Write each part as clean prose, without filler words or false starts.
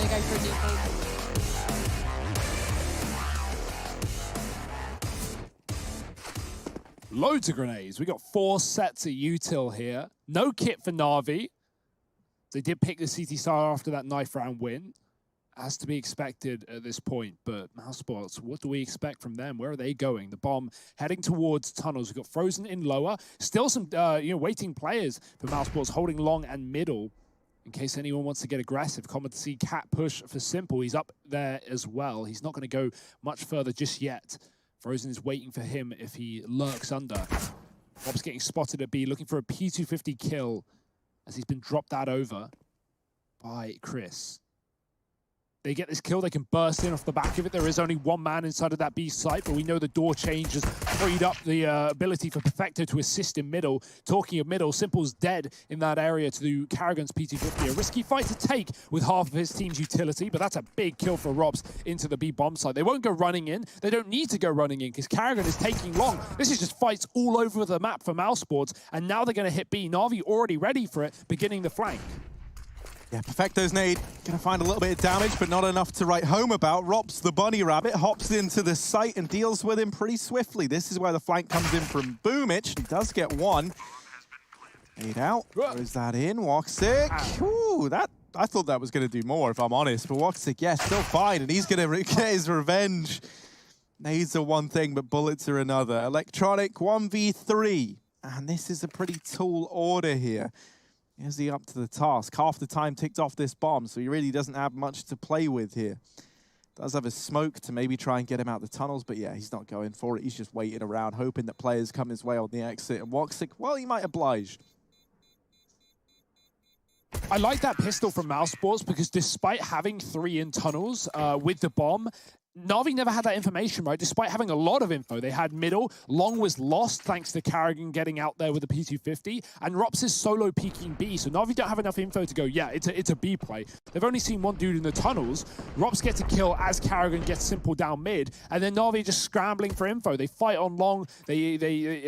going to go for a default. Loads of grenades. We got 4 sets of util here. No kit for Navi. They did pick the CT star after that knife round win. As to be expected at this point, but Mousesports, what do we expect from them? Where are they going? The bomb heading towards tunnels. We've got Frozen in lower. Still some waiting players for Mousesports holding long and middle in case anyone wants to get aggressive. Common to see Cat push for Simple. He's up there as well. He's not going to go much further just yet. Frozen is waiting for him if he lurks under. Bob's getting spotted at B, looking for a P250 kill as he's been dropped that over by Chris. They get this kill, they can burst in off the back of it. There is only one man inside of that B site, but we know the door change has freed up the ability for Perfecto to assist in middle. Talking of middle, Simple's dead in that area to do Karrigan's P250. A risky fight to take with half of his team's utility, but that's a big kill for Robs into the B bomb site. They won't go running in. They don't need to go running in because Karrigan is taking long. This is just fights all over the map for Mousesports, and now they're going to hit B. Navi already ready for it, beginning the flank. Yeah, Perfecto's nade gonna find a little bit of damage, but not enough to write home about. Robs the bunny rabbit, hops into the site and deals with him pretty swiftly. This is where the flank comes in from Boomich. He does get one. Nade out, throws that in, Woxic. Ooh, I thought that was gonna do more, if I'm honest, but Woxic, yeah, still fine, and he's gonna get his revenge. Nades are one thing, but bullets are another. Electronic 1v3, and this is a pretty tall order here. Is he up to the task? Half the time ticked off this bomb, so he really doesn't have much to play with here. Does have a smoke to maybe try and get him out the tunnels, but yeah, he's not going for it. He's just waiting around, hoping that players come his way on the exit. And Woxic, well, he might oblige. I like that pistol from Mousesports because despite having 3 in tunnels with the bomb, Navi never had that information, right? Despite having a lot of info, they had middle. Long was lost thanks to Karrigan getting out there with the P250, and Rops is solo peeking B, so Navi don't have enough info to go, yeah, it's a B play. They've only seen one dude in the tunnels. Rops gets a kill as Karrigan gets Simple down mid, and then Navi just scrambling for info. They fight on long, they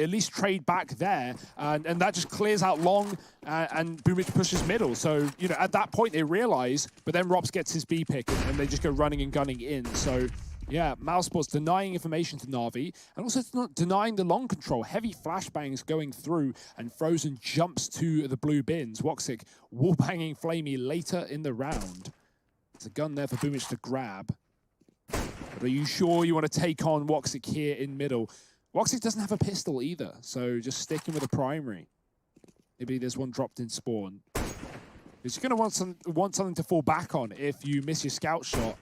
at least trade back there, and that just clears out long, and Boomich pushes middle. So, you know, at that point they realize, but then Rops gets his B pick, and they just go running and gunning in. So, yeah, Mousesports denying information to Navi, and also not denying the long control. Heavy flashbangs going through, and Frozen jumps to the blue bins. Woxic wallbanging Flamey later in the round. There's a gun there for Boomich to grab. But are you sure you want to take on Woxic here in middle? Woxic doesn't have a pistol either, so just sticking with a primary. Maybe there's one dropped in spawn. Because you're going to want something to fall back on if you miss your scout shot.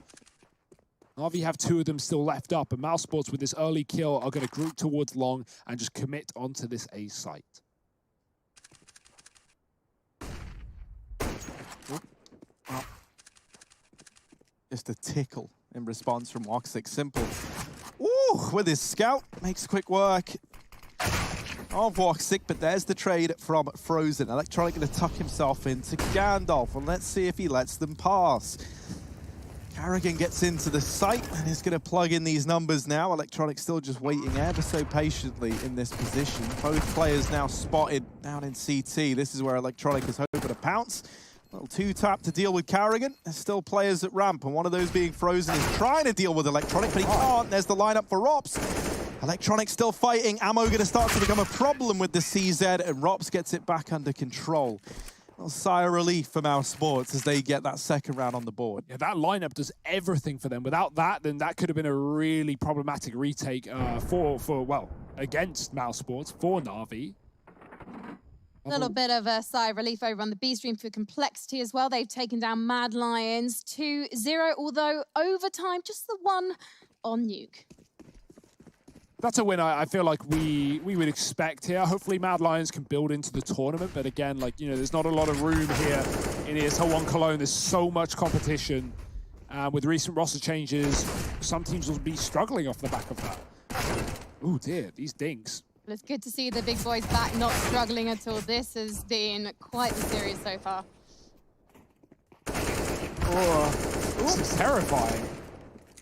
Navi have 2 of them still left up, and Mousesports with this early kill are going to group towards long and just commit onto this A site. Just a tickle in response from Woxic. Simple. Ooh, with his scout, makes quick work of Woxic, but there's the trade from Frozen. Electronic going to tuck himself into Gandalf, and let's see if he lets them pass. Karrigan gets into the site and is going to plug in these numbers now. Electronic still just waiting ever so patiently in this position. Both players now spotted down in CT. This is where Electronic is hoping to pounce. A little 2-tap to deal with Karrigan. There's still players at ramp, and one of those being Frozen is trying to deal with Electronic, but he can't. There's the lineup for Rops. Electronic still fighting. Ammo going to start to become a problem with the CZ, and Rops gets it back under control. A little sigh of relief for Mousesports as they get that second round on the board. Yeah, that lineup does everything for them. Without that, then that could have been a really problematic retake against Mousesports for Navi. A little bit of a sigh of relief over on the B stream for complexity as well. They've taken down Mad Lions 2-0, although overtime, just the one on Nuke. That's a win I feel like we would expect here. Hopefully Mad Lions can build into the tournament, but again, like, you know, there's not a lot of room here in ESL 1 Cologne. There's so much competition. With recent roster changes, some teams will be struggling off the back of that. Oh dear, these dinks. Well, it's good to see the big boys back, not struggling at all. This has been quite the series so far. This is terrifying.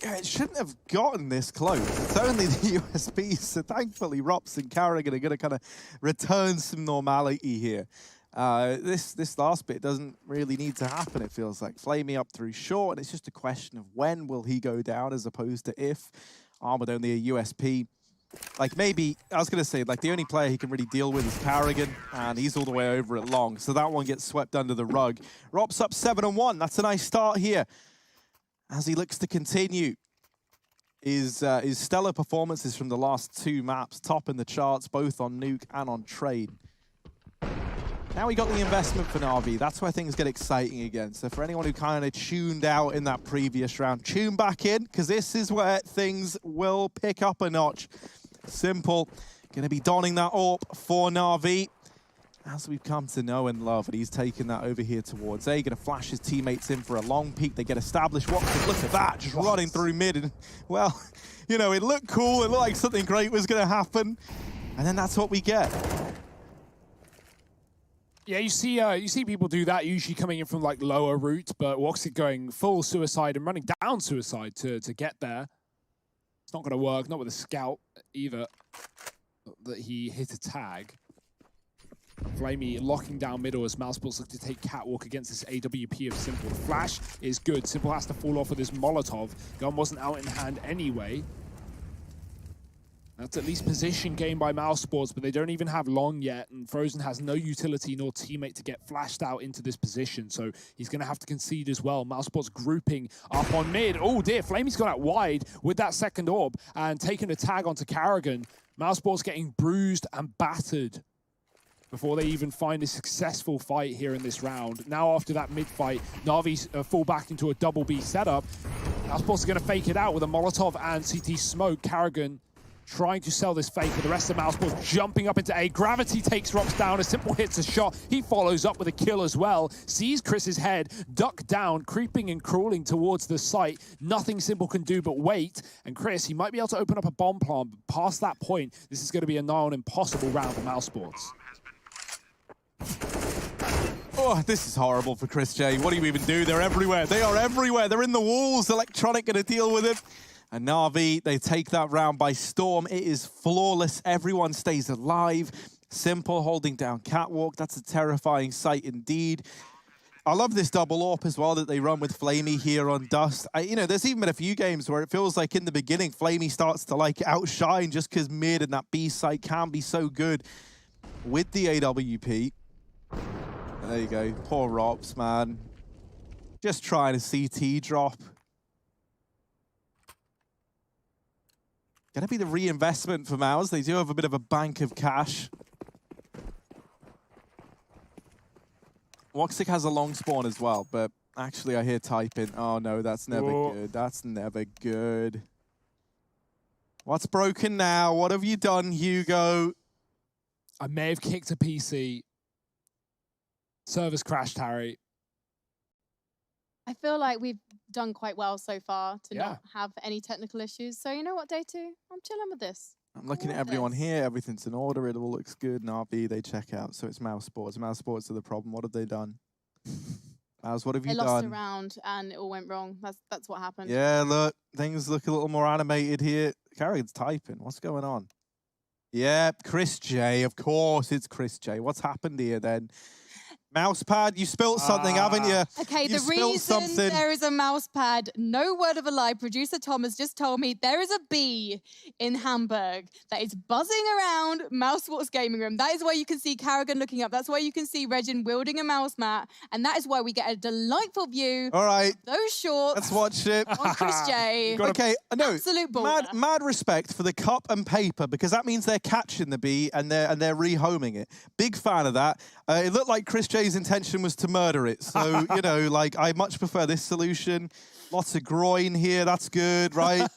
Yeah, it shouldn't have gotten this close. It's only the USB, so thankfully Rops and Karrigan are going to kind of return some normality here. This last bit doesn't really need to happen, it feels like. Flamey up through short, and it's just a question of when will he go down as opposed to if. Armored only a USP. Like, maybe, I was going to say, like, the only player he can really deal with is Carrigan, and he's all the way over at long, so that one gets swept under the rug. Rop's up 7-1. That's a nice start here. As he looks to continue his stellar performances from the last 2 maps, top in the charts, both on Nuke and on Trade. Now we got the investment for Navi. That's where things get exciting again. So for anyone who kind of tuned out in that previous round, tune back in, because this is where things will pick up a notch. Simple. Going to be donning that AWP for Navi, as we've come to know and love. And he's taking that over here towards A. Going to flash his teammates in for a long peek. They get established. Look at that, just running through mid. And, well, you know, it looked cool. It looked like something great was going to happen. And then that's what we get. Yeah, you see people do that, usually coming in from like lower route, but Woxic going full suicide and running down suicide to get there. It's not going to work, not with a scout either, that he hit a tag. Flamey locking down middle as Mousesports look to take catwalk against this AWP of Simple. The flash is good. Simple has to fall off with this Molotov. Gun wasn't out in hand anyway. That's at least position game by Mousesports, but they don't even have long yet, and Frozen has no utility nor teammate to get flashed out into this position, so he's going to have to concede as well. Mousesports grouping up on mid. Oh dear, Flamey's gone out wide with that second orb and taking a tag onto Carrigan. Mousesports getting bruised and battered before they even find a successful fight here in this round. Now after that mid-fight, Navi fall back into a double B setup. Mousesports are going to fake it out with a Molotov and CT smoke. Carrigan trying to sell this fake, but the rest of Mousesports jumping up into A. Gravity takes Rops down, a Simple hits a shot. He follows up with a kill as well. Sees Chris's head, duck down, creeping and crawling towards the site. Nothing Simple can do but wait. And Chris, he might be able to open up a bomb plant, but past that point, this is going to be a nigh on impossible round for Mousesports. Oh, this is horrible for Chris J. What do you even do? They're everywhere. They are everywhere. They're in the walls. Electronic going to deal with it. And Navi, they take that round by storm. It is flawless. Everyone stays alive. Simple holding down catwalk. That's a terrifying sight indeed. I love this double AWP as well that they run with Flamey here on Dust. You know, there's even been a few games where it feels like in the beginning, Flamey starts to like outshine just because mid and that B site can be so good with the AWP. There you go. Poor Rops, man. Just trying a CT drop. Gonna be the reinvestment for Mouse. They do have a bit of a bank of cash. Woxic has a long spawn as well, but actually I hear typing. Oh no, that's never good. That's never good. What's broken now? What have you done, Hugo? I may have kicked a PC. Servers crashed, Harry. I feel like we've done quite well so far to not have any technical issues. So you know what, Day 2? I'm chilling with this. I'm looking at everyone here. Everything's in order. It all looks good. Navi, they check out. So it's Mousesports. Mousesports are the problem. What have they done? Mouse, what have you done? They lost a round and it all went wrong. That's what happened. Yeah, look. Things look a little more animated here. Carrigan's typing. What's going on? Yep, Chris J. Of course it's Chris J. What's happened here then? Mousepad, you spilt something, haven't you? Okay, you the reason there is a mousepad, no word of a lie, producer Tom has just told me there is a bee in Hamburg that is buzzing around Mousesports gaming room. That is why you can see Carrigan looking up. That's why you can see Regin wielding a mouse mat. And that is why we get a delightful view. All right. Those shorts. Let's watch it. On Chris J. Okay, no. Absolute baller. Mad respect for the cup and paper, because that means they're catching the bee and they're rehoming it. Big fan of that. It looked like Chris J's intention was to murder it. So, you know, like, I much prefer this solution. Lots of groin here. That's good, right?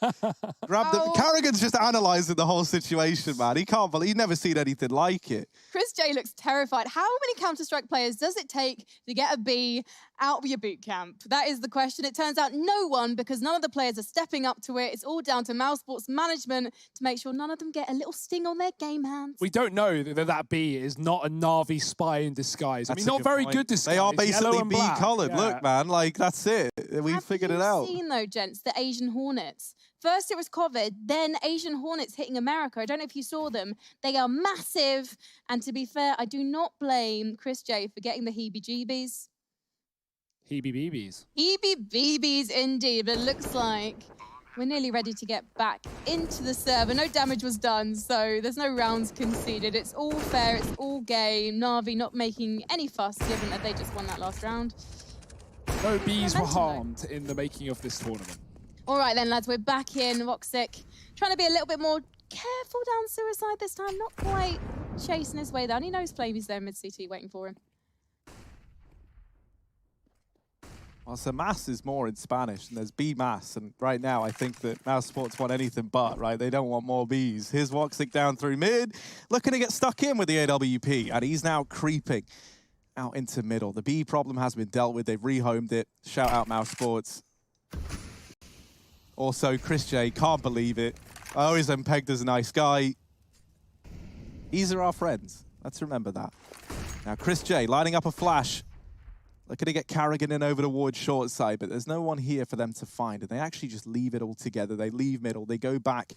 Grab the... Carrigan's just analysing the whole situation, man. He can't believe... He's never seen anything like it. Chris J looks terrified. How many Counter-Strike players does it take to get a B out of your boot camp? That is the question. It turns out no one, because none of the players are stepping up to it. It's all down to Mousesports management to make sure none of them get a little sting on their game hands. We don't know that B is not a Navi spy in disguise. I mean, not very good disguise. They are basically B-coloured. Yeah. Look, man, like, that's it. We figured it out. Have you seen, though, gents, the Asian Hornets? First it was COVID, then Asian Hornets hitting America. I don't know if you saw them. They are massive. And to be fair, I do not blame Chris J for getting the heebie-jeebies. Heebie-beebies. Heebie-beebies indeed, but it looks like we're nearly ready to get back into the server. No damage was done, so there's no rounds conceded. It's all fair, it's all game. Navi not making any fuss, given that they just won that last round. No bees were harmed in the making of this tournament. All right then, lads, we're back in. Woxic trying to be a little bit more careful down suicide this time. Not quite chasing his way down. He knows Flamey's there mid-CT waiting for him. Well, so Mas is more in Spanish, and there's B Mas, and right now I think that Mousesports want anything but, right? They don't want more Bs. Here's Woxic down through mid, looking to get stuck in with the AWP, and he's now creeping out into middle. The B problem has been dealt with. They've rehomed it. Shout out Mousesports. Also, Chris J, can't believe it. I always am pegged as a nice guy. These are our friends. Let's remember that. Now, Chris J lining up a flash. Looking to get Carrigan in over towards short side, but there's no one here for them to find, and they actually just leave it all together. They leave middle, they go back.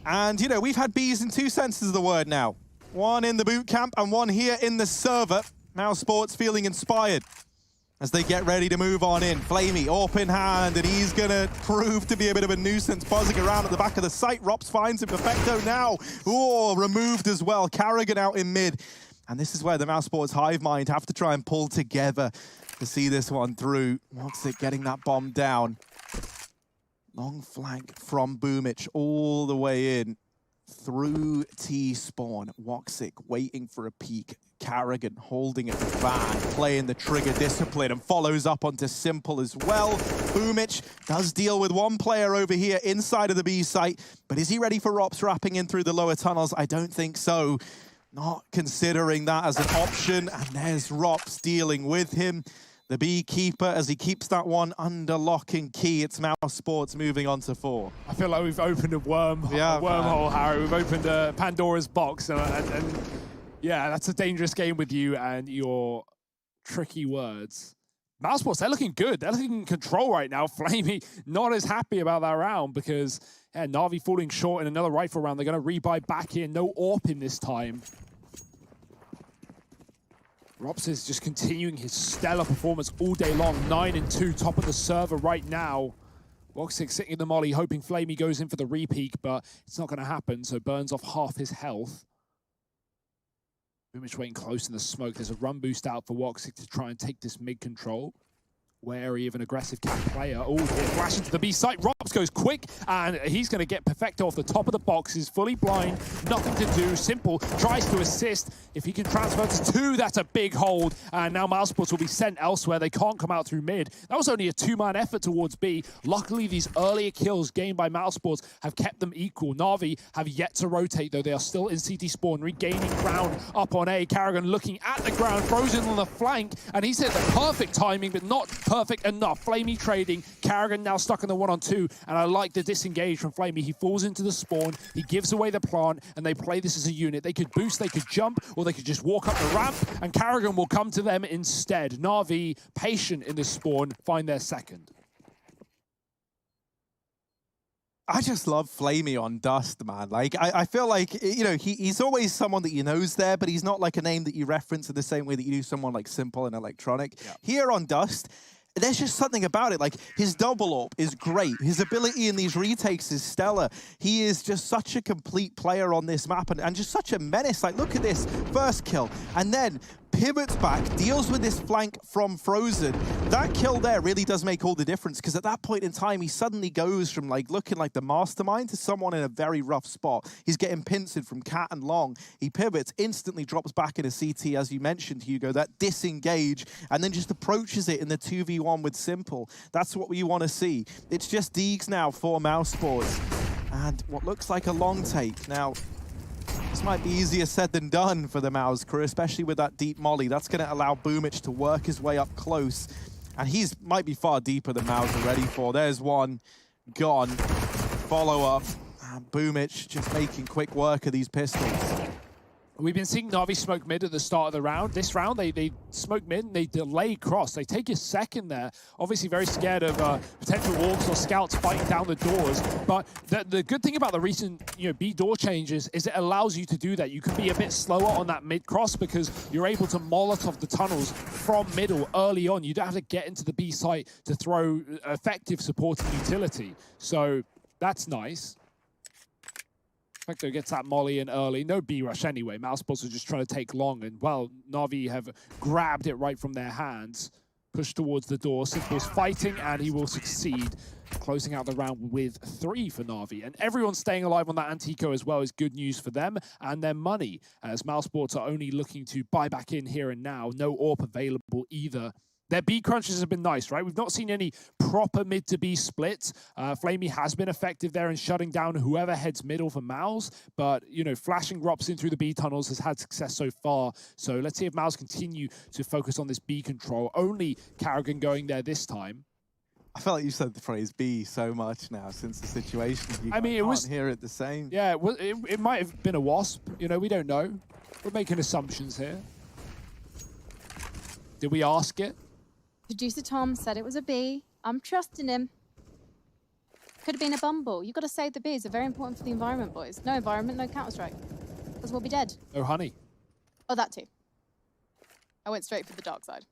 And, you know, we've had Bs in two senses of the word now. One in the boot camp and one here in the server. Mousesports feeling inspired as they get ready to move on in. Flamey, open hand, and he's going to prove to be a bit of a nuisance, buzzing around at the back of the site. Rops finds him, Perfecto now. Oh, removed as well. Carrigan out in mid. And this is where the Mousesports hive mind have to try and pull together to see this one through. Woxic getting that bomb down. Long flank from Boomich all the way in through T-spawn. Woxic waiting for a peek. Carrigan holding it back, playing the trigger discipline, and follows up onto Simple as well. Boomich does deal with one player over here inside of the B site, but is he ready for Rops wrapping in through the lower tunnels? I don't think so. Not considering that as an option, and there's Rops dealing with him. The beekeeper, as he keeps that one under lock and key. It's Mousesports moving on to 4. I feel like we've opened a wormhole, Harry. We've opened Pandora's box, and yeah, that's a dangerous game with you and your tricky words. Mousesports, they're looking good. They're looking in control right now. Flamey not as happy about that round because Navi falling short in another rifle round. They're going to rebuy back in. No AWP in this time. Rops is just continuing his stellar performance all day long. 9-2, top of the server right now. Woxic sitting in the molly, hoping Flamey goes in for the repeak, but it's not going to happen, so burns off half his health. Boomich waiting close in the smoke. There's a run boost out for Woxic to try and take this mid control. Wary of an aggressive cat player. Oh, flash into the B site. Rops goes quick, and he's going to get Perfecto off the top of the box. He's fully blind, nothing to do. Simple tries to assist. If he can transfer to 2, that's a big hold. And now Mousesports will be sent elsewhere. They can't come out through mid. That was only a 2-man effort towards B. Luckily, these earlier kills gained by Mousesports have kept them equal. Navi have yet to rotate, though. They are still in CT spawn, regaining ground up on A. Carrigan looking at the ground, frozen on the flank, and he's hit the perfect timing, but not perfect enough. Flamey trading. Carrigan now stuck in the 1-on-2, and I like the disengage from Flamey. He falls into the spawn, he gives away the plant, and they play this as a unit. They could boost, they could jump, or they could just walk up the ramp, and Carrigan will come to them instead. Navi, patient in the spawn, find their second. I just love Flamey on Dust, man. Like, I feel like, you know, he's always someone that you know's there, but he's not like a name that you reference in the same way that you do someone like Simple and Electronic. Yeah. Here on Dust, there's just something about it. Like, his double AWP is great. His ability in these retakes is stellar. He is just such a complete player on this map and just such a menace. Like, look at this first kill. And then pivots back, deals with this flank from Frozen. That kill there really does make all the difference, because at that point in time, he suddenly goes from like looking like the mastermind to someone in a very rough spot. He's getting pincered from Cat and Long. He pivots, instantly drops back in a CT, as you mentioned, Hugo, that disengage, and then just approaches it in the 2v1 with Simple. That's what we want to see. It's just Deegs now for Mousesports. And what looks like a long take. Now, this might be easier said than done for the Mouse crew, especially with that deep molly. That's going to allow Boomich to work his way up close. And he's might be far deeper than Mouse are ready for. There's one gone. Follow up. And Boomich just making quick work of these pistols. We've been seeing Navi smoke mid at the start of the round. This round, they smoke mid and they delay cross. They take a second there. Obviously very scared of potential orcs or scouts fighting down the doors. But the good thing about the recent B door changes is it allows you to do that. You can be a bit slower on that mid cross because you're able to Molotov the tunnels from middle early on. You don't have to get into the B site to throw effective supporting utility. So that's nice. Perfecto gets that molly in early. No B rush anyway. Mousesports are just trying to take long. And, well, Navi have grabbed it right from their hands. Pushed towards the door. Simple's fighting, and he will succeed. Closing out the round with 3 for Navi. And everyone staying alive on that Antico as well is good news for them and their money. As Mousesports are only looking to buy back in here and now. No AWP available either. Their B crunches have been nice, right? We've not seen any proper mid to B splits. Flamey has been effective there in shutting down whoever heads middle for Mouse, but, flashing Rops in through the B tunnels has had success so far. So let's see if Mouse continue to focus on this B control. Only Carrigan going there this time. I felt like you said the phrase B so much now since the situation. I mean, it was... hear it the same. Yeah, it might have been a wasp. We don't know. We're making assumptions here. Did we ask it? Producer Tom said it was a B. I'm trusting him. Could have been a bumble. You've got to save the bees. They're very important for the environment, boys. No environment, no Counter-Strike. Because we'll be dead. No honey. Oh, that too. I went straight for the dark side.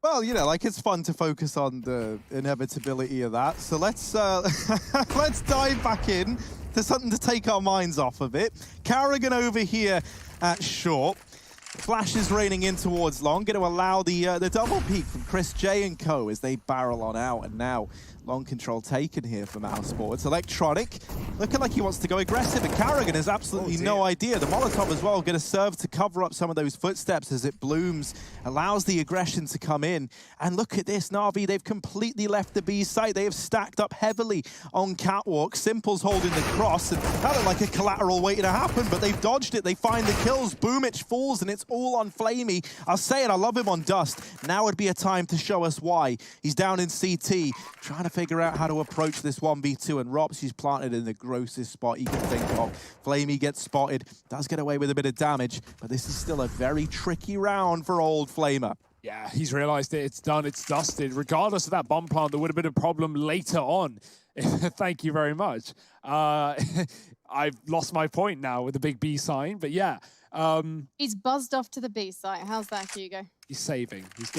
Well, it's fun to focus on the inevitability of that. So let's let's dive back in to something to take our minds off of it. Carrigan over here at short. Flash is raining in towards long, going to allow the double peek from Chris J and co as they barrel on out, and now long control taken here for Mousesports. Electronic looking like he wants to go aggressive, and Carrigan has absolutely no idea. The Molotov as well going to serve to cover up some of those footsteps as it blooms, allows the aggression to come in. And look at this, Navi, they've completely left the B site. They have stacked up heavily on Catwalk. Simple's holding the cross, and that looked like a collateral waiting to happen, but they've dodged it. They find the kills. Boomich falls, and it's all on Flamey. I'll say it, I love him on Dust. Now would be a time to show us why. He's down in CT, trying to figure out how to approach this 1v2, and Rops, he's planted in the grossest spot he can think of. Flamey gets spotted, does get away with a bit of damage, but this is still a very tricky round for old Flamer. Yeah, he's realized it. It's done. It's dusted. Regardless of that bomb plant, there would have been a problem later on. Thank you very much. I've lost my point now with the big B sign, but yeah. He's buzzed off to the B site. How's that, Hugo? He's saving. He's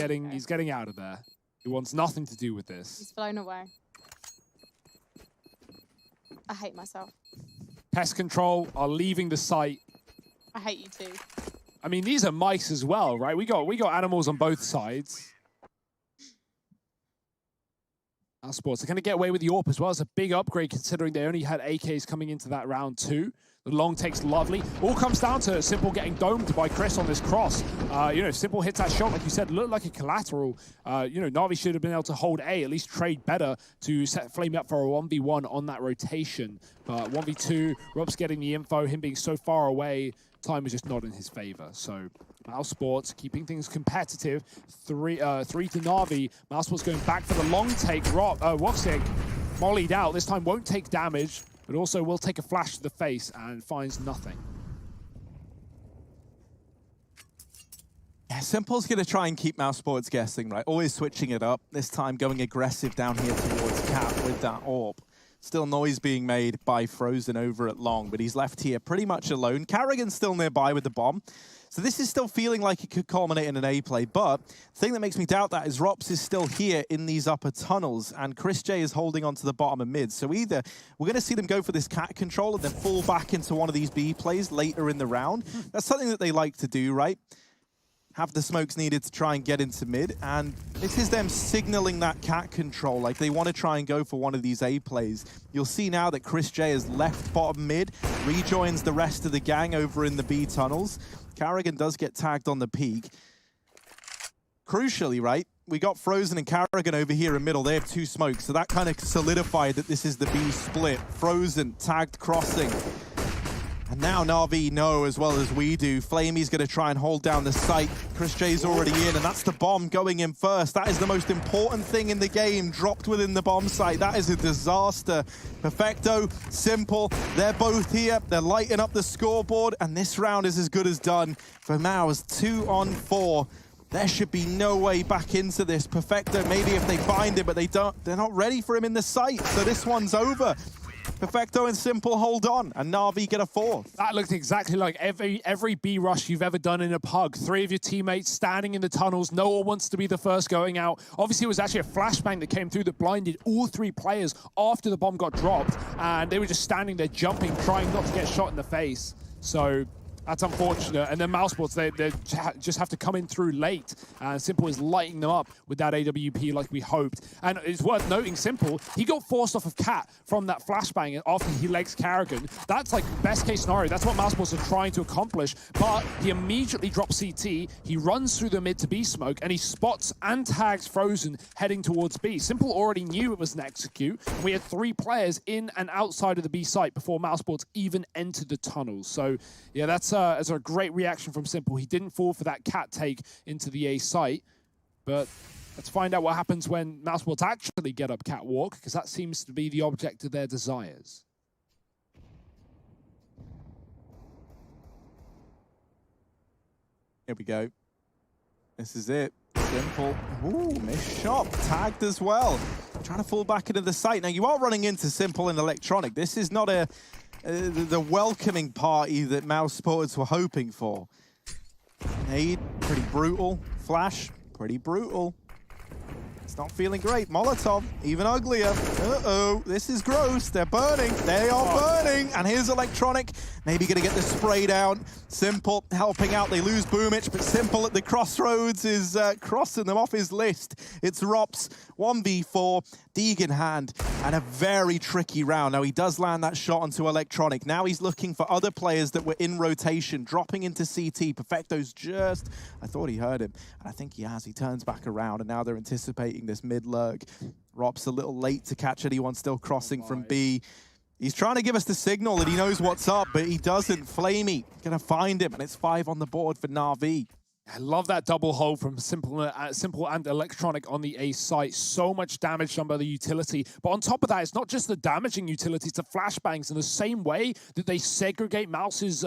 getting out of there. He wants nothing to do with this. He's flown away. I hate myself. Pest control are leaving the site. I hate you too. I mean, these are mice as well, right? We got animals on both sides. Mousesports are going to get away with the AWP as well. It's a big upgrade considering they only had AKs coming into that round too. The long take's lovely. All comes down to Simple getting domed by Chris on this cross. Simple hits that shot, like you said, looked like a collateral. Navi should have been able to hold A, at least trade better to set Flame up for a 1v1 on that rotation. But 1v2, Rob's getting the info, him being so far away, time is just not in his favor. So Mousesports keeping things competitive. 3 to Navi. Mousesports going back for the long take. Woxic mollied out. This time won't take damage, but also will take a flash to the face and finds nothing. Yeah, Simple's going to try and keep Mousesports guessing, right? Always switching it up. This time going aggressive down here towards Cat with that AWP. Still noise being made by Frozen over at long, but he's left here pretty much alone. Carrigan's still nearby with the bomb. So this is still feeling like it could culminate in an A play, but the thing that makes me doubt that is Rops is still here in these upper tunnels, and Chris J is holding on to the bottom of mid. So either we're going to see them go for this cat control and then fall back into one of these B plays later in the round. That's something that they like to do, right? Have the smokes needed to try and get into mid, and this is them signaling that cat control, like they want to try and go for one of these A plays. You'll see now that Chris J has left bottom mid, rejoins the rest of the gang over in the B tunnels. Carrigan does get tagged on the peak. Crucially, right, we got Frozen and Carrigan over here in middle. They have 2 smokes, so that kind of solidified that this is the B split. Frozen tagged crossing. And now Navi know as well as we do, Flamey's going to try and hold down the site. Chris J's already in, and that's the bomb going in first. That is the most important thing in the game, dropped within the bomb site. That is a disaster. Perfecto, Simple, they're both here. They're lighting up the scoreboard, and this round is as good as done. For Mouse, 2 on 4. There should be no way back into this. Perfecto, maybe if they find him, but they're not ready for him in the site, so this one's over. Perfecto and Simple hold on, and Navi get a 4th. That looked exactly like every B rush you've ever done in a pug. 3 of your teammates standing in the tunnels. No one wants to be the first going out. Obviously, it was actually a flashbang that came through that blinded all 3 players after the bomb got dropped, and they were just standing there jumping, trying not to get shot in the face. So that's unfortunate. And then Mousesports, they just have to come in through late. Simple is lighting them up with that AWP like we hoped. And it's worth noting, Simple, he got forced off of Cat from that flashbang after he legs Karrigan. That's like best case scenario. That's what Mousesports are trying to accomplish. But he immediately drops CT. He runs through the mid to B smoke, and he spots and tags Frozen heading towards B. Simple already knew it was an execute. And we had 3 players in and outside of the B site before Mousesports even entered the tunnels. So yeah, that's a great reaction from Simple. He didn't fall for that cat take into the A site, but let's find out what happens when Mousesports actually get up catwalk, because that seems to be the object of their desires. Here we go. This is it. Simple. Ooh, missed shot. Tagged as well. Trying to fall back into the site. Now, you are running into Simple and Electronic. This is not the welcoming party that Mousesports were hoping for. Nade, pretty brutal. Flash, pretty brutal. It's not feeling great. Molotov, even uglier. Uh-oh, this is gross. They're burning. They are burning. And here's Electronic. Maybe going to get the spray down. Simple helping out. They lose Boomich, but Simple at the crossroads is crossing them off his list. It's Rops, 1v4, Deegan hand, and a very tricky round. Now, he does land that shot onto Electronic. Now he's looking for other players that were in rotation, dropping into CT. Perfecto's just... I thought he heard him, and I think he has. He turns back around, and now they're anticipating this mid-lurk. Rops a little late to catch anyone still crossing from B. He's trying to give us the signal that he knows what's up, but he doesn't. Flamey gonna find him, and it's 5 on the board for Navi. I love that double hold from Simple and Electronic on the A site. So much damage done by the utility. But on top of that, it's not just the damaging utility, it's the flashbangs. In the same way that they segregate Mouse's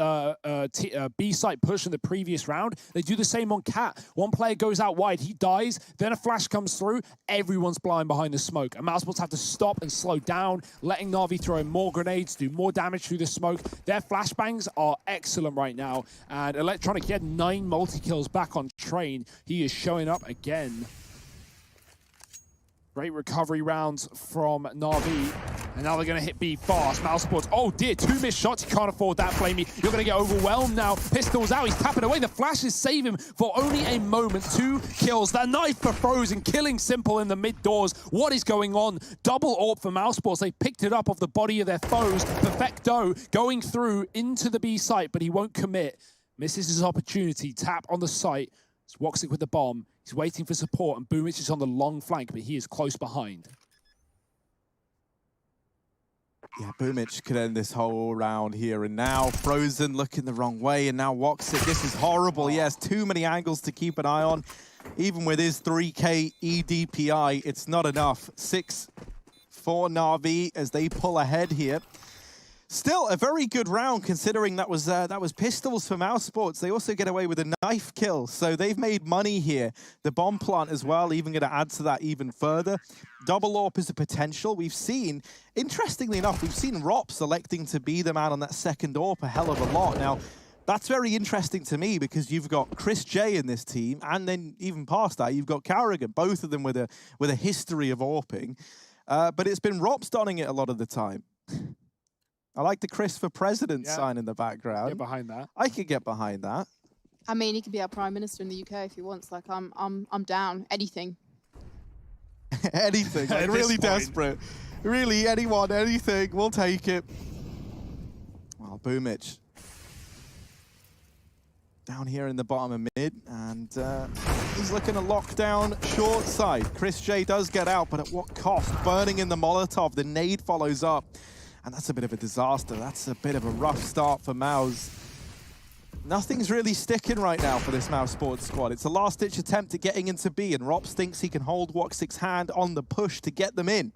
B site push in the previous round, they do the same on Cat. One player goes out wide, he dies, then a flash comes through, everyone's blind behind the smoke. And Mousesports have to stop and slow down, letting Navi throw in more grenades, do more damage through the smoke. Their flashbangs are excellent right now. And Electronic, he had 9 multi-kills back on train. He is showing up again. Great recovery rounds from Navi. And now they're going to hit B fast. Mousesports, oh dear, 2 missed shots. You can't afford that, Flamey. You're going to get overwhelmed now. Pistols out, he's tapping away. The flashes save him for only a moment. 2 kills. That knife for Frozen, killing Simple in the mid doors. What is going on? Double AWP for Mousesports. They picked it up off the body of their foes. Perfecto going through into the B site, but he won't commit. Misses his opportunity. Tap on the site. It's Woxic with the bomb. He's waiting for support, and Boomich is on the long flank, but he is close behind. Yeah, Boomich could end this whole round here and now. Frozen looking the wrong way, and now Woxic. This is horrible. He has too many angles to keep an eye on. Even with his 3K EDPI, it's not enough. 6 for Navi as they pull ahead here. Still a very good round, considering that was pistols for Mousesports. They also get away with a knife kill, so they've made money here. The bomb plant as well, even going to add to that even further. Double AWP is a potential. We've seen, interestingly enough, we've seen Rops electing to be the man on that second AWP a hell of a lot. Now, that's very interesting to me because you've got Chris J in this team, and then even past that, you've got Karrigan, both of them with a history of AWPing. But it's been Rops donning it a lot of the time. I like the Chris for President sign in the background. Get behind that. I could get behind that. I mean, he could be our Prime Minister in the UK if he wants. Like, I'm down. Anything. Anything. Like, really desperate. Really, anyone, anything. We'll take it. Well, Boomich. Down here in the bottom of mid. And he's looking to lock down short side. Chris J does get out, but at what cost? Burning in the Molotov. The nade follows up. And that's a bit of a disaster. That's a bit of a rough start for Mouse. Nothing's really sticking right now for this Mousesports squad. It's a last-ditch attempt at getting into B, and Rops thinks he can hold Woxic's hand on the push to get them in.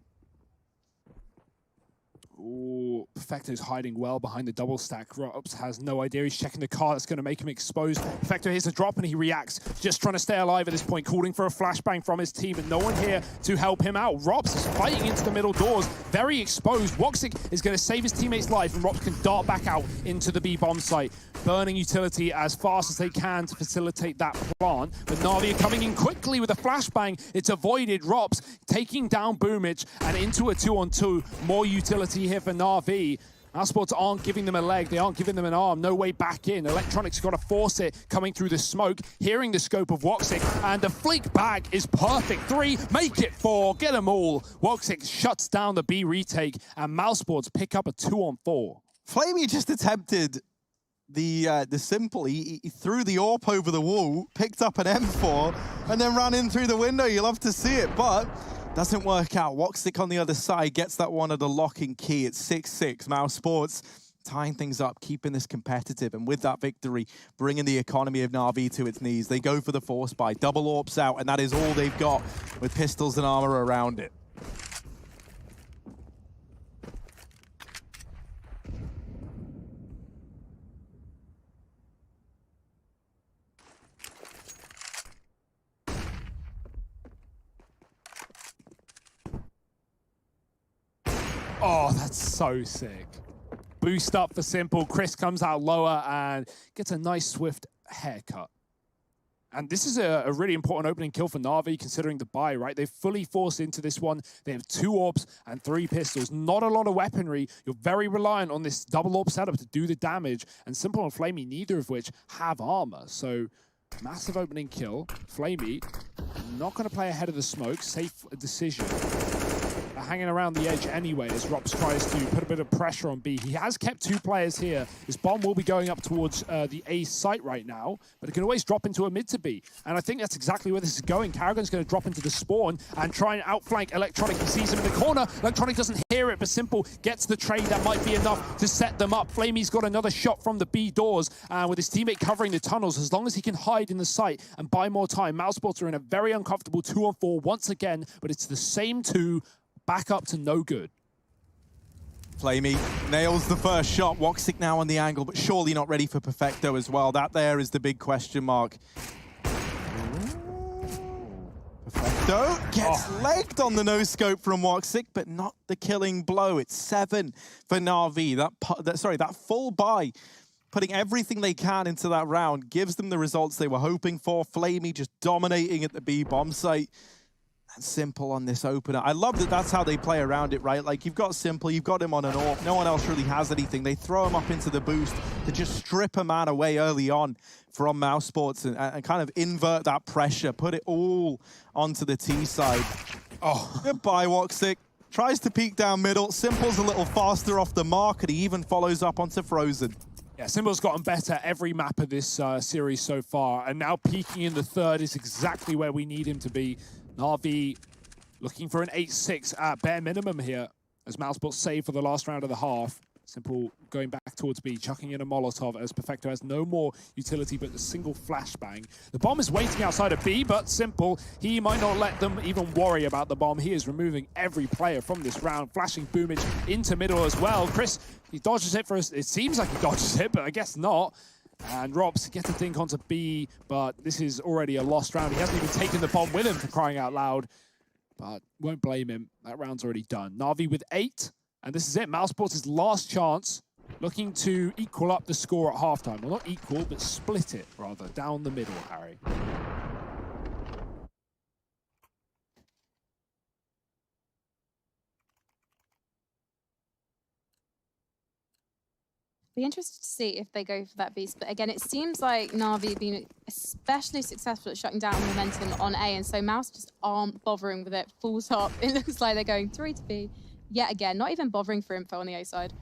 Ooh, Perfecto's hiding well behind the double stack. Rops has no idea. He's checking the car that's going to make him exposed. Perfecto hits a drop and he reacts, just trying to stay alive at this point, calling for a flashbang from his team, and no one here to help him out. Rops is fighting into the middle doors, very exposed. Woxic is going to save his teammate's life, and Rops can dart back out into the B bomb site, burning utility as fast as they can to facilitate that plant. But Navi are coming in quickly with a flashbang. It's avoided. Rops taking down Boomich and into a 2-on-2. More utility here for Navi. Mousesports aren't giving them a leg, they aren't giving them an arm, no way back in. Electronic's got to force it, coming through the smoke, hearing the scope of Woxic, and the flick back is perfect. 3, make it 4, get them all. Woxic shuts down the B retake, and Mousesports pick up a 2-on-4. Flamey just attempted the simple. He threw the AWP over the wall, picked up an M4, and then ran in through the window. You love to see it, but doesn't work out. Woxic on the other side gets that one of the locking key. It's 6-6. Mousesports tying things up, keeping this competitive, and with that victory, bringing the economy of Navi to its knees. They go for the force buy, double AWPs out, and that is all they've got with pistols and armor around it. Oh, that's so sick. Boost up for Simple. Chris comes out lower and gets a nice swift haircut. And this is a really important opening kill for Navi, considering the buy, right? They've fully forced into this one. They have 2 AWPs and 3 pistols. Not a lot of weaponry. You're very reliant on this double AWP setup to do the damage. And Simple and Flamey, neither of which have armor. So massive opening kill. Flamey not going to play ahead of the smoke. Safe decision. Hanging around the edge anyway as Rops tries to put a bit of pressure on B. He has kept 2 players here. His bomb will be going up towards the A site right now, but it can always drop into a mid to B. And I think that's exactly where this is going. Karrigan's going to drop into the spawn and try and outflank Electronic. He sees him in the corner. Electronic doesn't hear it, but Simple gets the trade. That might be enough to set them up. Flamey's got another shot from the B doors, and with his teammate covering the tunnels, as long as he can hide in the site and buy more time, Mousesports are in a very uncomfortable 2-on-4 once again, but it's the same 2 back up to no good. Flamey nails the first shot. Woxic now on the angle, but surely not ready for Perfecto as well. That there is the big question mark. Perfecto gets legged on the no-scope from Woxic, but not the killing blow. It's 7 for Navi. That full buy, putting everything they can into that round, gives them the results they were hoping for. Flamey just dominating at the B bomb site. And Simple on this opener. I love that that's how they play around it, right? Like, you've got Simple, you've got him on an AWP. No one else really has anything. They throw him up into the boost to just strip a man away early on from Mousesports and kind of invert that pressure, put it all onto the T side. Oh, goodbye, Woxic. Tries to peek down middle. Simple's a little faster off the mark, and he even follows up onto Frozen. Yeah, Simple's gotten better every map of this series so far, and now peaking in the 3rd is exactly where we need him to be. Navi looking for an 8-6 at bare minimum here, as Mousesports save for the last round of the half. Simple going back towards B, chucking in a Molotov as Perfecto has no more utility but a single flashbang. The bomb is waiting outside of B, but Simple, he might not let them even worry about the bomb. He is removing every player from this round, flashing Boomich into middle as well. Chris, he dodges it for us. It seems like he dodges it, but I guess not. And Rops gets a dink onto B, but this is already a lost round. He hasn't even taken the bomb with him, for crying out loud. But won't blame him. That round's already done. Navi with 8, and this is it. Mousesports' last chance, looking to equal up the score at halftime. Well, not equal, but split it, rather, down the middle, Harry. Be interested to see if they go for that beast, but again, it seems like Navi have been especially successful at shutting down momentum on A, and so Mouse just aren't bothering with it full stop. It looks like they're going 3 to B yet again, not even bothering for info on the A side.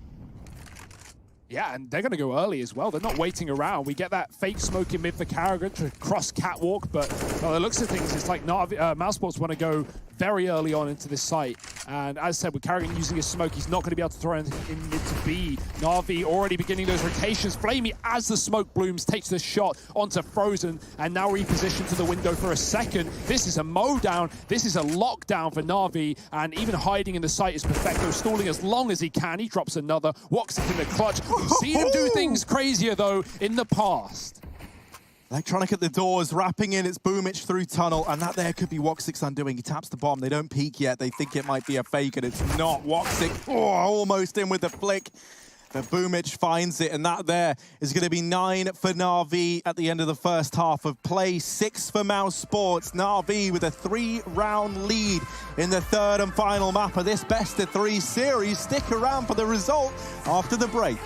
Yeah, and they're going to go early as well. They're not waiting around. We get that fake smoke in mid for Karrigan to cross catwalk, but by the looks of things, it's like Mousesports want to go very early on into this site. And as I said, with Carrigan using his smoke, he's not going to be able to throw anything in mid to B. Navi already beginning those rotations. Flamey, as the smoke blooms, takes the shot onto Frozen, and now repositioned to the window for a second. This is a mow down. This is a lockdown for Navi, and even hiding in the site is Perfecto, stalling as long as he can. He drops another. Woxic in the clutch. We've seen him do things crazier, though, in the past. Electronic at the doors, wrapping in its Boomich through tunnel, and that there could be Woxic's undoing. He taps the bomb. They don't peek yet. They think it might be a fake, and it's not. Woxic, almost in with the flick. But Boomich finds it, and that there is going to be 9 for Navi at the end of the first half of play. 6 for Mousesports. Navi with a 3-round lead in the third and final map of this best-of-3 series. Stick around for the result after the break.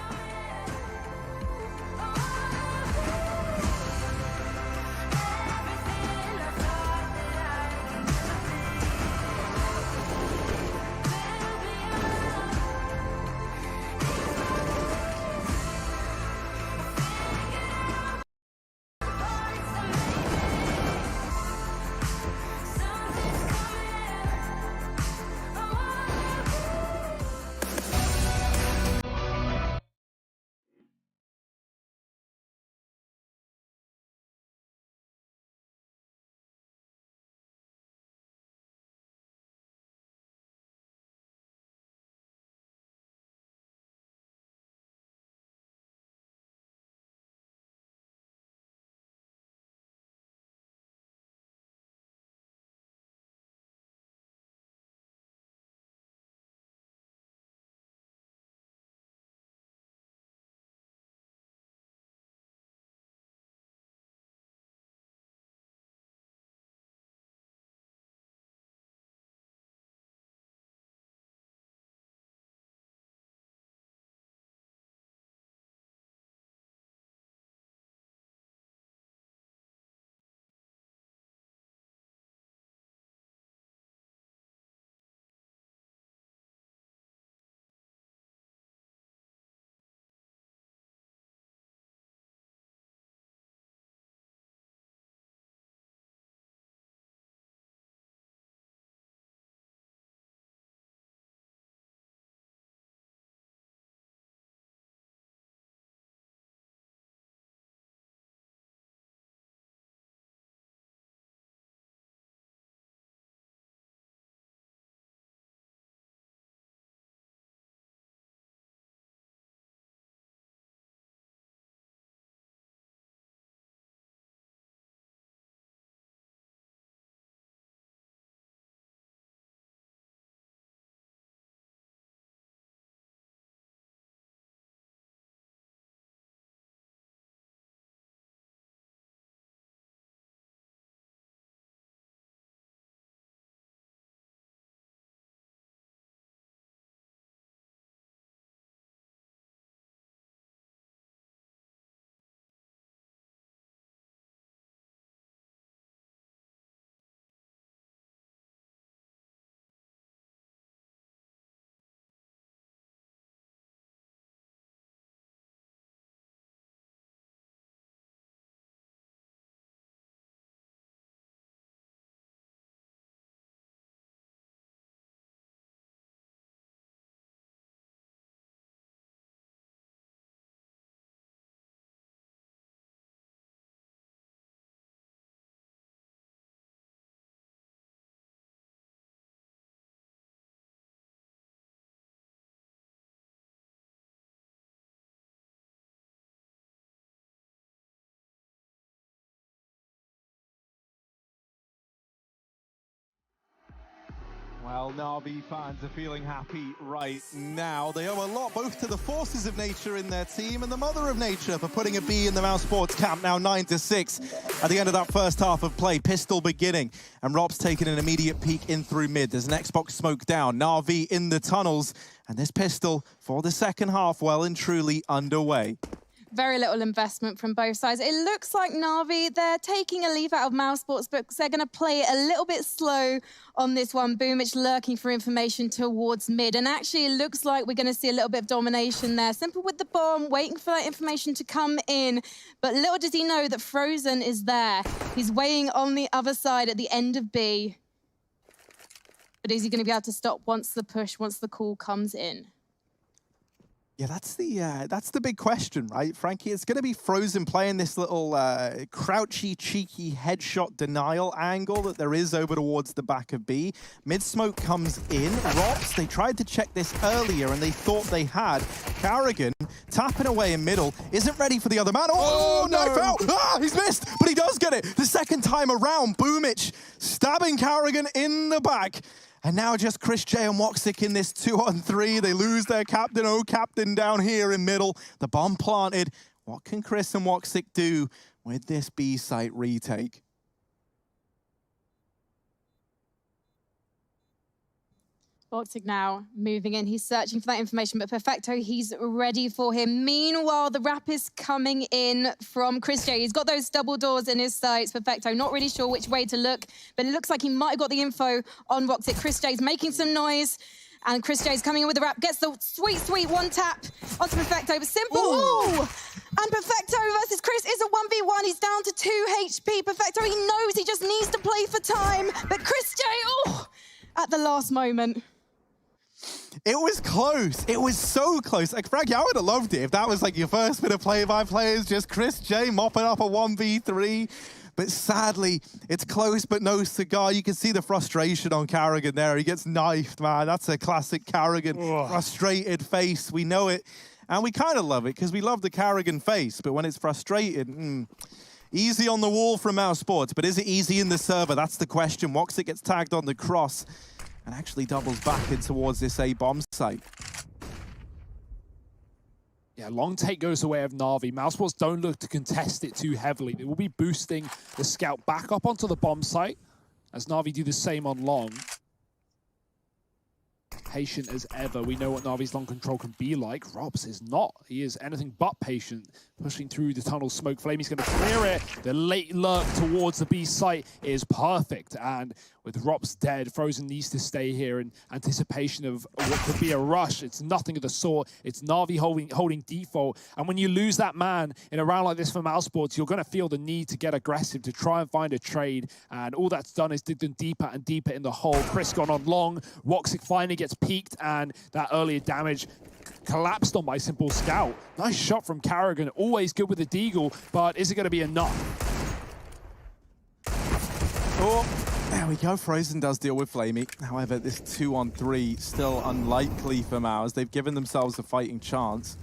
Well, Navi fans are feeling happy right now. They owe a lot both to the forces of nature in their team and the mother of nature for putting a B in the Mousesports camp, now 9-6 at the end of that first half of play. Pistol beginning, and Rob's taking an immediate peek in through mid. There's an Xbox smoke down. Navi in the tunnels, and this Pistol for the second half well and truly underway. Very little investment from both sides. It looks like Navi, they're taking a leaf out of Mousesports, but they're going to play it a little bit slow on this one. Boomich lurking for information towards mid. And actually, it looks like we're going to see a little bit of domination there. Simple with the bomb, waiting for that information to come in. But little does he know that Frozen is there. He's waiting on the other side at the end of B. But is he going to be able to stop once the call comes in? Yeah, that's the big question, right, Frankie? It's going to be Frozen playing this little crouchy, cheeky headshot denial angle that there is over towards the back of B. Mid-smoke comes in. Rops, they tried to check this earlier, and they thought they had. Carrigan tapping away in middle, isn't ready for the other man. Oh, knife out! Ah, he's missed, but he does get it. The second time around, Boomich stabbing Carrigan in the back. And now just Chris J and Woxic in this 2-on-3. They lose their captain, captain down here in middle. The bomb planted. What can Chris and Woxic do with this B site retake? Woxic now moving in. He's searching for that information, but Perfecto, he's ready for him. Meanwhile, the wrap is coming in from Chris J. He's got those double doors in his sights. Perfecto, not really sure which way to look, but it looks like he might have got the info on Woxic. Chris J's making some noise, and Chris J's coming in with the wrap. Gets the sweet, sweet one tap onto Perfecto, but simple. Ooh! And Perfecto versus Chris is a 1v1. He's down to 2 HP. Perfecto, he knows he just needs to play for time, but Chris J, at the last moment. It was close. It was so close. Like, Frankie, I would have loved it if that was like your first bit of play-by-play is just Chris J mopping up a 1v3. But sadly, it's close but no cigar. You can see the frustration on Carrigan there. He gets knifed, man. That's a classic Carrigan frustrated face. We know it. And we kind of love it because we love the Carrigan face. But when it's frustrated, easy on the wall from Mousesports. But is it easy in the server? That's the question. Woxic gets tagged on the cross and actually doubles back in towards this A-bomb site. Yeah, long take goes the way of Navi. Mousesports don't look to contest it too heavily. They will be boosting the scout back up onto the bomb site as Navi do the same on long. Patient as ever. We know what Navi's long control can be like. Robs is not. He is anything but patient. Pushing through the tunnel smoke. Flamey's going to clear it. The late lurk towards the B site is perfect. And with Robs dead, Frozen needs to stay here in anticipation of what could be a rush. It's nothing of the sort. It's Navi holding default. And when you lose that man in a round like this for Mousesports, you're going to feel the need to get aggressive, to try and find a trade. And all that's done is dig them deeper and deeper in the hole. Chris gone on long. Woxic finally gets peaked, and that earlier damage collapsed on by Simple Scout. Nice shot from Carrigan. Always good with the deagle, but is it going to be enough? Oh. There we go, Frozen does deal with Flamey. However, this 2-on-3 still unlikely for Mouse. They've given themselves a fighting chance.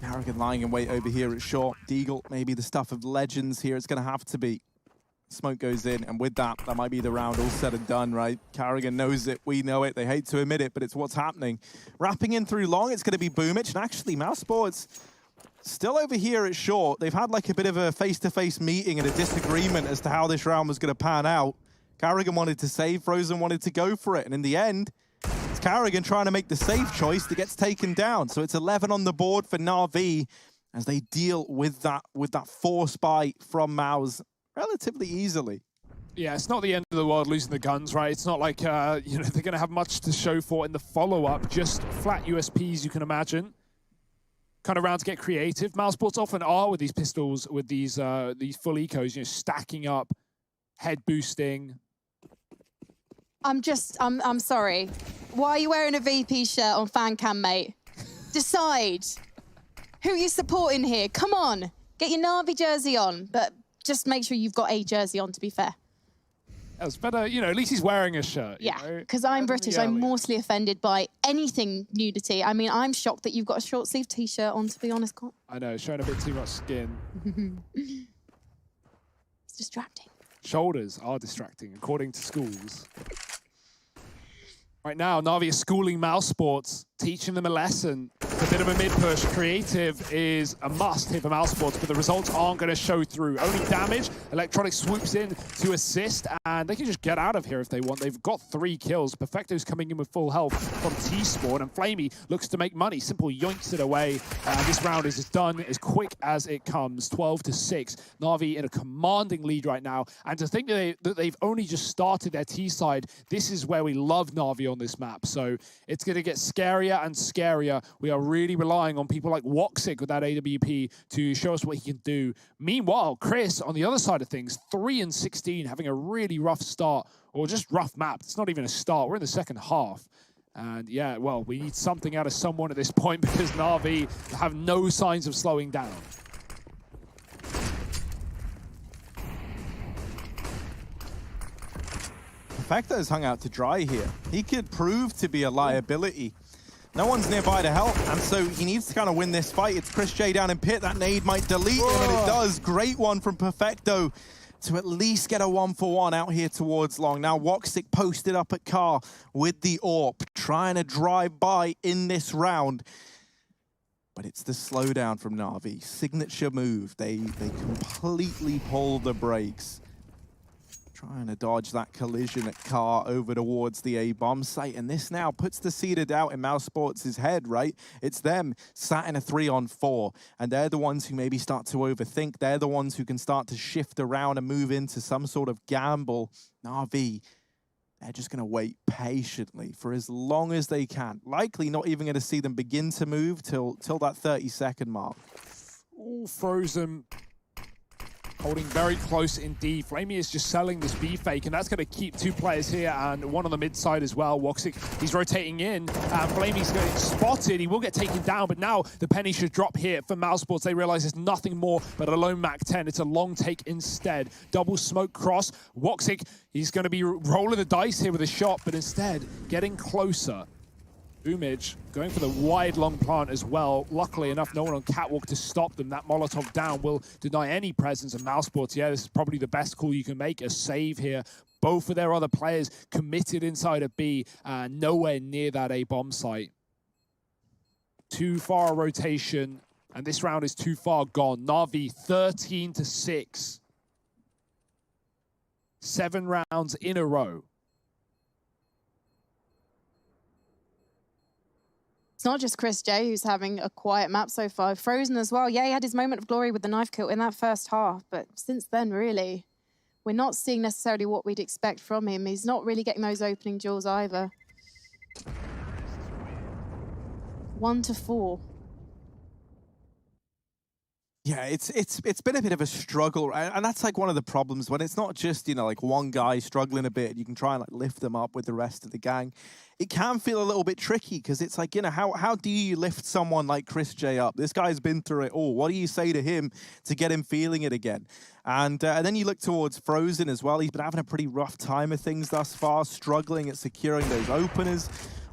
Carrigan lying in wait over here at short. Deagle, maybe the stuff of legends here. It's going to have to be. Smoke goes in, and with that, that might be the round all said and done, right? Carrigan knows it, we know it. They hate to admit it, but it's what's happening. Wrapping in through long, it's going to be Boomich. And actually, Mousesports still over here at short. They've had like a bit of a face-to-face meeting and a disagreement as to how this round was going to pan out. Carrigan wanted to save, Frozen wanted to go for it. And in the end, it's Carrigan trying to make the safe choice that gets taken down. So it's 11 on the board for Navi as they deal with that force buy from Mouse relatively easily. Yeah, it's not the end of the world losing the guns, right? It's not like you know, they're going to have much to show for in the follow-up. Just flat USPs, you can imagine. Kind of round to get creative. Mousesports often are with these pistols, with these full ecos, you know, stacking up, head boosting. I'm sorry. Why are you wearing a VP shirt on fan cam, mate? Decide. Who are you supporting here? Come on. Get your Navi jersey on, but just make sure you've got a jersey on, to be fair. That's better, you know, at least he's wearing a shirt. Yeah, because I'm British. I'm mortally offended by anything nudity. I mean, I'm shocked that you've got a short sleeve t-shirt on, to be honest. I know, showing a bit too much skin. It's distracting. Shoulders are distracting, according to schools. Right now, Navi is schooling Mousesports, teaching them a lesson. It's a bit of a mid-push. Creative is a must here for Mousesports, but the results aren't going to show through. Only damage. Electronic swoops in to assist, and they can just get out of here if they want. They've got 3 kills. Perfecto's coming in with full health from T-Spawn, and Flamey looks to make money. Simple yoinks it away, and this round is done as quick as it comes. 12-6. Navi in a commanding lead right now, and to think that they've only just started their T-side, this is where we love Navi on this map. So it's going to get scarier and scarier. We are really relying on people like Woxic with that AWP to show us what he can do. Meanwhile, Chris, on the other side of things, 3-16, having a really rough start, or just rough map. It's not even a start. We're in the second half. And yeah, well, we need something out of someone at this point because Navi have no signs of slowing down. Perfecto's hung out to dry here. He could prove to be a liability. No one's nearby to help, and so he needs to kind of win this fight. It's Chris J down in pit. That nade might delete him, and it does. Great one from Perfecto to at least get a 1-for-1 out here towards long. Now Woxic posted up at car with the AWP, trying to drive by in this round. But it's the slowdown from Navi. Signature move. They completely pull the brakes. Trying to dodge that collision at car over towards the A-bomb site. And this now puts the seed of doubt in Mousesports' head, right? It's them sat in a 3-on-4. And they're the ones who maybe start to overthink. They're the ones who can start to shift around and move into some sort of gamble. Navi, they're just going to wait patiently for as long as they can. Likely not even going to see them begin to move till that 30-second mark. Ooh, Frozen. Holding very close indeed. Flamey is just selling this B fake, and that's going to keep two players here and one on the mid side as well. Woxic, he's rotating in. Flamey's getting spotted. He will get taken down, but now the penny should drop here for Mousesports. They realize it's nothing more but a lone Mac 10. It's a long take instead. Double smoke cross. Woxic, he's going to be rolling the dice here with a shot, but instead getting closer. Boomage going for the wide long plant as well. Luckily enough, no one on catwalk to stop them. That Molotov down will deny any presence of Mousesports. Yeah, this is probably the best call you can make. A save here. Both of their other players committed inside of B, nowhere near that A bomb site. Too far a rotation, and this round is too far gone. Navi 13-6. 7 rounds in a row. It's not just Chris J who's having a quiet map so far. Frozen as well. Yeah, he had his moment of glory with the knife kill in that first half, but since then, really, we're not seeing necessarily what we'd expect from him. He's not really getting those opening duels either. 1-4. Yeah, it's been a bit of a struggle, and that's like one of the problems when it's not just, you know, like one guy struggling a bit. You can try and like lift them up with the rest of the gang. It can feel a little bit tricky because it's like, you know, how do you lift someone like Chris J up? This guy's been through it all. What do you say to him to get him feeling it again? And then you look towards Frozen as well. He's been having a pretty rough time of things thus far, struggling at securing those openers.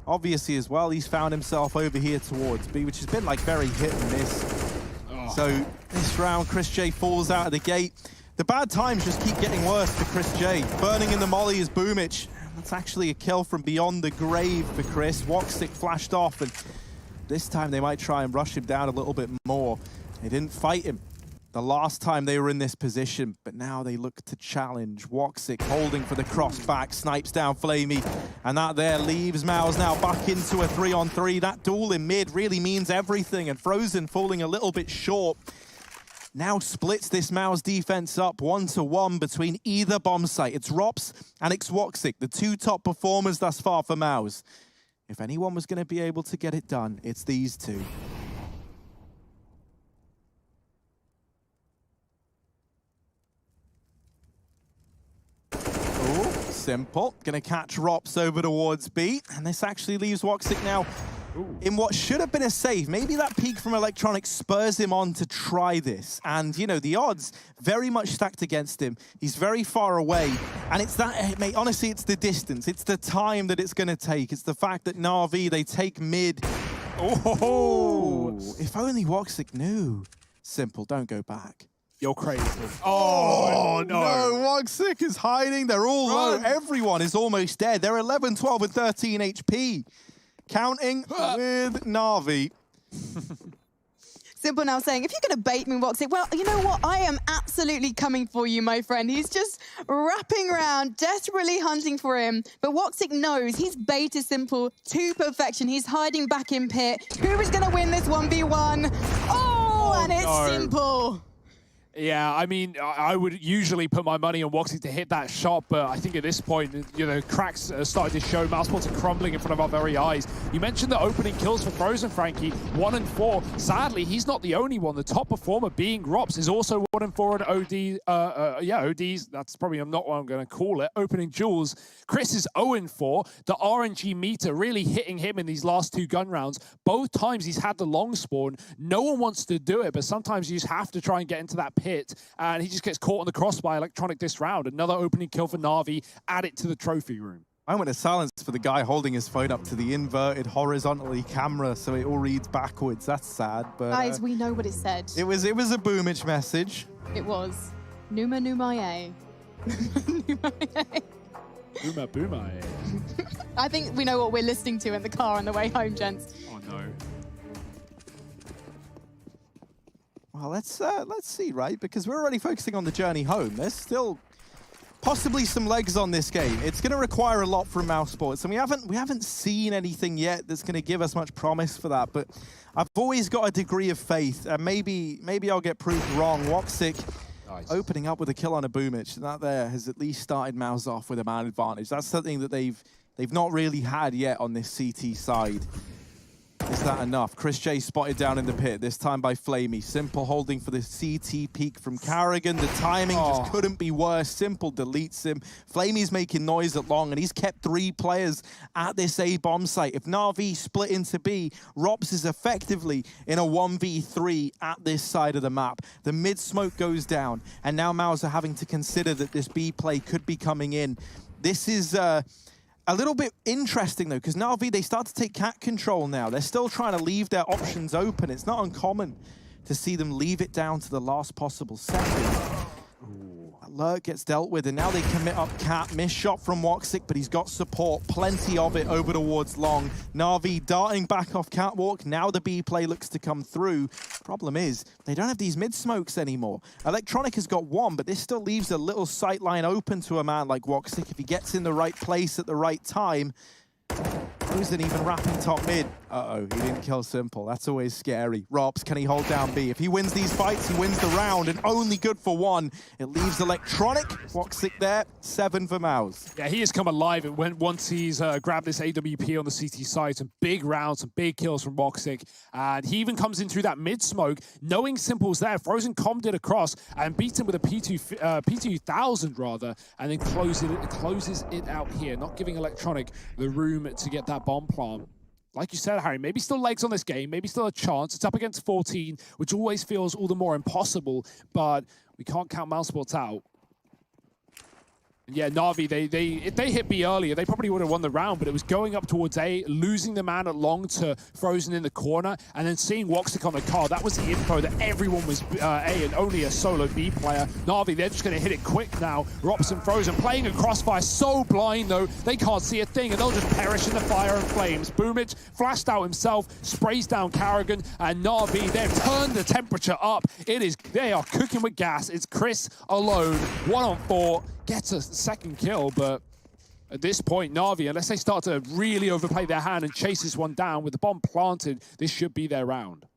Obviously as well, he's found himself over here towards B, which has been like very hit and miss. So this round, Chris J falls out of the gate. The bad times just keep getting worse for Chris J. Burning in the molly is Boomich. That's actually a kill from beyond the grave for Chris. Woxic flashed off, and this time they might try and rush him down a little bit more. They didn't fight him the last time they were in this position, but now they look to challenge. Woxic holding for the crossback, snipes down Flamey, and that there leaves Mouse now back into a 3-on-3. That duel in mid really means everything, and Frozen falling a little bit short. Now splits this Mouse defense up 1-1 between either bomb site. It's Rops and it's Woxic, the two top performers thus far for Mouse. If anyone was going to be able to get it done, it's these two. Simple. Gonna catch Rops over towards B, and this actually leaves Woxic now in what should have been a save. Maybe that peek from Electronic spurs him on to try this. And, you know, the odds very much stacked against him. He's very far away. And it's that, mate, honestly, it's the distance. It's the time that it's gonna take. It's the fact that Navi, they take mid. Oh! If only Woxic knew. Simple, don't go back. You're crazy. Oh, no. Woxic is hiding. They're all low. Everyone is almost dead. They're 11, 12, and 13 HP. Counting with Navi. Simple now saying, if you're going to bait me, Woxic, well, you know what? I am absolutely coming for you, my friend. He's just wrapping around, desperately hunting for him. But Woxic knows he's baited Simple to perfection. He's hiding back in pit. Who is going to win this 1v1? Oh, and it's Simple. Yeah, I mean, I would usually put my money on Woxic to hit that shot, but I think at this point, you know, cracks are starting to show. Mousesports are crumbling in front of our very eyes. You mentioned the opening kills for Frozen, Frankie, 1 and 4. Sadly, he's not the only one. The top performer, being Rops, is also 1 and 4 in OD. ODs, that's probably not what I'm going to call it. Opening duels. Chris is 0 and 4. The RNG meter really hitting him in these last 2 gun rounds. Both times he's had the long spawn. No one wants to do it, but sometimes you just have to try and get into that pit, and he just gets caught on the cross by Electronic this round. Another opening kill for Navi, add it to the trophy room. I went to silence for the guy holding his phone up to the inverted horizontally camera, so it all reads backwards. That's sad, but Guys, we know what it said. it was a Boomich message. It was Numa Numaye. Numaye. Boomer, boomer. I think we know what we're listening to in the car on the way home, gents. Oh no. Well, let's see, right? Because we're already focusing on the journey home. There's still possibly some legs on this game. It's going to require a lot from Mousesports, and we haven't seen anything yet that's going to give us much promise for that. But I've always got a degree of faith, and maybe I'll get proved wrong. Woxic opening up with a kill on a Boomich, and that there has at least started Mouse off with a man advantage. That's something that they've not really had yet on this CT side. Is that enough? Chris J spotted down in the pit, this time by Flamey. Simple holding for the CT peek from Carrigan. The timing just couldn't be worse. Simple deletes him. Flamey's making noise at long, and he's kept 3 players at this A bomb site. If Navi split into B, Rops is effectively in a 1v3 at this side of the map. The mid smoke goes down, and now Mouse are having to consider that this B play could be coming in. This is a little bit interesting, though, because Navi, they start to take cat control now. They're still trying to leave their options open. It's not uncommon to see them leave it down to the last possible second. Alert gets dealt with, and now they commit up cat. Missed shot from Woxic, but he's got support. Plenty of it over towards long. Navi darting back off catwalk. Now the B play looks to come through. Problem is, they don't have these mid-smokes anymore. Electronic has got 1, but this still leaves a little sight line open to a man like Woxic. If he gets in the right place at the right time, Frozen even wrapping top mid. Uh-oh, he didn't kill Simple. That's always scary. Rops, can he hold down B? If he wins these fights, he wins the round, and only good for 1. It leaves Electronic. Woxic there, 7 for Mouse. Yeah, he has come alive once he's grabbed this AWP on the CT side. Some big rounds, some big kills from Woxic. And he even comes in through that mid-smoke, knowing Simple's there. Frozen commed it across and beats him with a P2000 rather, and then closes it out here, not giving Electronic the room to get that bomb plant. Like you said, Harry, maybe still legs on this game, maybe still a chance. It's up against 14, which always feels all the more impossible, but we can't count Mousesports out. Yeah, Navi, if they hit B earlier, they probably would have won the round, but it was going up towards A, losing the man at long to Frozen in the corner, and then seeing Woxic on the car. That was the info that everyone was A and only a solo B player. Navi, they're just going to hit it quick now. Rops and Frozen playing a crossfire, so blind though, they can't see a thing, and they'll just perish in the fire and flames. Boomich flashed out himself, sprays down Carrigan, and Navi, they've turned the temperature up. They are cooking with gas. It's Chris alone, 1 on 4. Gets a second kill, but at this point, Navi, unless they start to really overplay their hand and chase this one down with the bomb planted, this should be their round.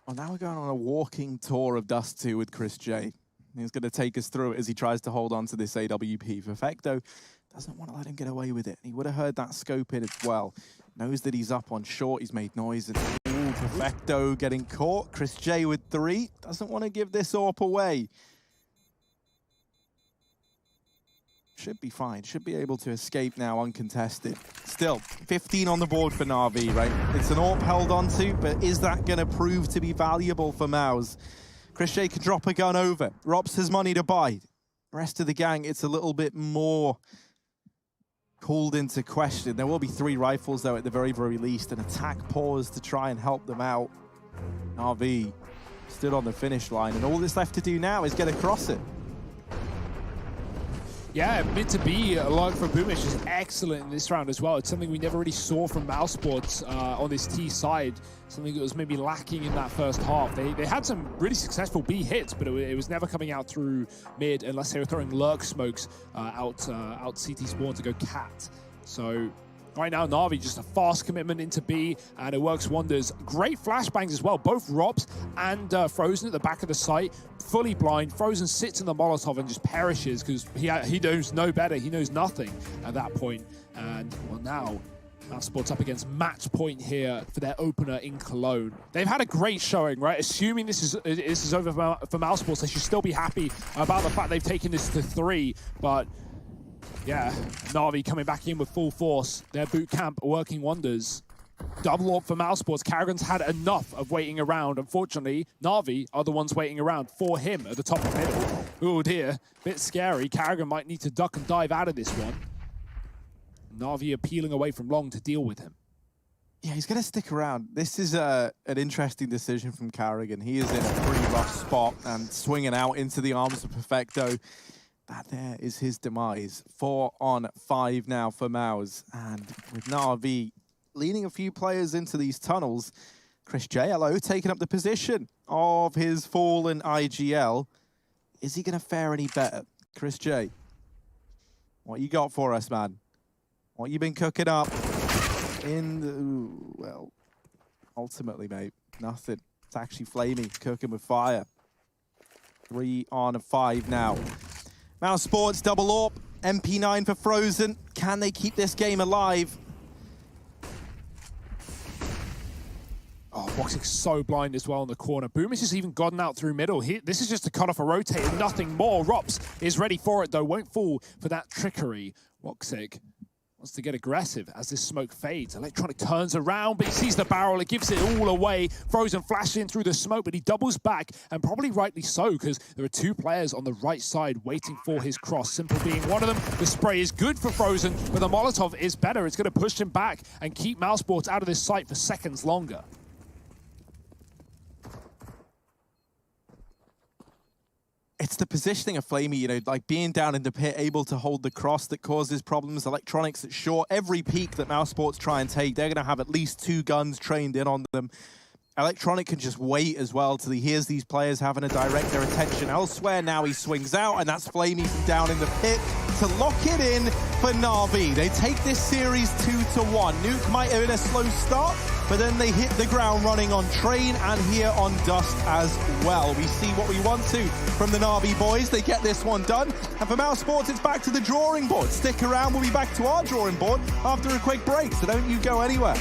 Well, now we're going on a walking tour of Dust2 with Chris J. He's going to take us through it as he tries to hold on to this AWP. Perfecto doesn't want to let him get away with it. He would have heard that scope in as well. Knows that he's up on short. He's made noise. And ooh, Perfecto getting caught. Chris J with 3. Doesn't want to give this AWP away. Should be fine. Should be able to escape now uncontested. Still, 15 on the board for Navi, right? It's an AWP held onto, but is that going to prove to be valuable for Mouse? Chris J can drop a gun over. Rops has money to buy. The rest of the gang, it's a little bit more called into question. There will be 3 rifles, though, at the very, very least. An attack pause to try and help them out. Navi stood on the finish line, and all that's left to do now is get across it. Yeah, mid to B, along from Boomish is excellent in this round as well. It's something we never really saw from Mousesports on this T side, something that was maybe lacking in that first half. They had some really successful B hits, but it was never coming out through mid unless they were throwing lurk smokes out CT spawn to go cat. So right now, Navi just a fast commitment into B, and it works wonders. Great flashbangs as well. Both Robs and Frozen at the back of the site, fully blind. Frozen sits in the Molotov and just perishes because he knows no better. He knows nothing at that point. And well, now Mousesports up against match point here for their opener in Cologne. They've had a great showing, right? Assuming this is over for Mousesports, they should still be happy about the fact they've taken this to 3, but yeah, Navi coming back in with full force. Their boot camp working wonders. Double up for Mousesports. Karrigan's had enough of waiting around. Unfortunately, Navi are the ones waiting around for him at the top of the middle. Oh dear, bit scary. Karrigan might need to duck and dive out of this one. Navi are peeling away from long to deal with him. Yeah, he's going to stick around. This is an interesting decision from Karrigan. He is in a pretty rough spot and swinging out into the arms of Perfecto. That there is his demise. 4 on 5 now for Mouse. And with Navi leading a few players into these tunnels, Chris JLO taking up the position of his fallen IGL. Is he going to fare any better? Chris J, what you got for us, man? What you been cooking up in the... Ooh, well, ultimately, mate, nothing. It's actually Flamey cooking with fire. 3 on 5 now. Mousesports double AWP, MP9 for Frozen. Can they keep this game alive? Oh, Woxic's so blind as well in the corner. Boomish has even gotten out through middle. This is just to cut off a rotate and nothing more. Rops is ready for it, though. Won't fall for that trickery. Woxic wants to get aggressive as this smoke fades. Electronic turns around, but he sees the barrel. It gives it all away. Frozen flashing through the smoke, but he doubles back, and probably rightly so, because there are 2 players on the right side waiting for his cross. Simple being one of them. The spray is good for Frozen, but the Molotov is better. It's going to push him back and keep Mousesports out of this site for seconds longer. It's the positioning of Flamey, you know, like being down in the pit, able to hold the cross that causes problems. Electronics at short. Every peak that Mousesports try and take, they're going to have at least 2 guns trained in on them. Electronic can just wait as well till he hears these players having to direct their attention elsewhere. Now he swings out, and that's Flamey from down in the pit to lock it in for Navi. They take this series 2-1. Nuke might have been a slow start, but then they hit the ground running on Train and here on Dust as well. We see what we want to from the Navi boys. They get this one done. And for Mousesports, it's back to the drawing board. Stick around. We'll be back to our drawing board after a quick break, so don't you go anywhere.